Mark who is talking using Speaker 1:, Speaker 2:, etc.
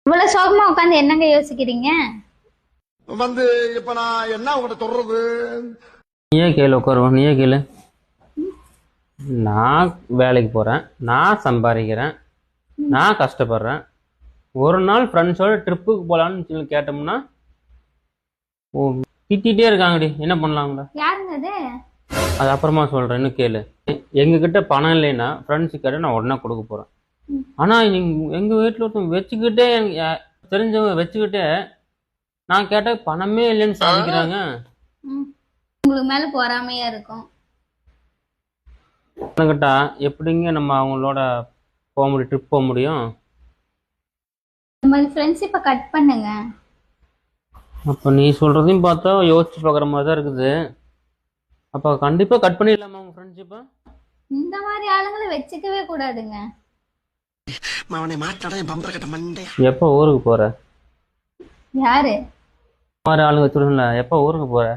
Speaker 1: இவ்வளவு சோகமா உட்காந்து என்னங்க யோசிக்கிறீங்க?
Speaker 2: வந்து இப்ப நான் என்ன உங்கள்கிட்ட சொல்றது?
Speaker 3: நீயே கேளு, உட்காருவோம். நீயே கேளு. நான் வேலைக்கு போகிறேன், நான் சம்பாதிக்கிறேன், நான் கஷ்டப்படுறேன். ஒரு நாள் ஃப்ரெண்ட்ஸோட ட்ரிப்புக்கு போகலான்னு சொல்லி கேட்டோம்னா திட்டிகிட்டே இருக்காங்கடி. என்ன பண்ணலாங்களா?
Speaker 1: யாருங்க அது?
Speaker 3: அது அப்புறமா சொல்கிறேன், இன்னும் கேளு. எங்ககிட்ட பணம் இல்லைன்னா ஃப்ரெண்ட்ஸு கேட்ட நான் உடனே கொடுக்க போகிறேன். ஆனால் எங்கள் வீட்டில் ஒருத்தவங்க வச்சுக்கிட்டே தெரிஞ்சவங்க வச்சுக்கிட்டே நான் கேட்டால் பணமே இல்லைன்னு சாதிக்கிறாங்க.
Speaker 1: உங்களுக்கு மேல பொறாமையா இருக்கும்.
Speaker 3: கேட்டா எப்படிங்க நம்ம அவங்களோட போக முடியும், ட்ரிப் போக முடியும்?
Speaker 1: இந்த மாதிரி ஃப்ரெண்ட்ஷிப்பை கட் பண்ணுங்க.
Speaker 3: அப்போ நீ சொல்கிறதையும் பார்த்தா யோசிச்சு பார்க்குற மாதிரி தான் இருக்குது. அப்போ கண்டிப்பாக கட் பண்ணிடலாமா உங்கள் ஃப்ரெண்ட்ஷிப்பை?
Speaker 1: இந்த மாதிரி ஆளுங்களை வச்சுக்கவே கூடாதுங்க.
Speaker 3: எப்போ ஊருக்கு போகிற?
Speaker 1: யாரு?
Speaker 3: மாதிரி ஆளுங்க வச்சுருல எப்போ ஊருக்கு போகிற?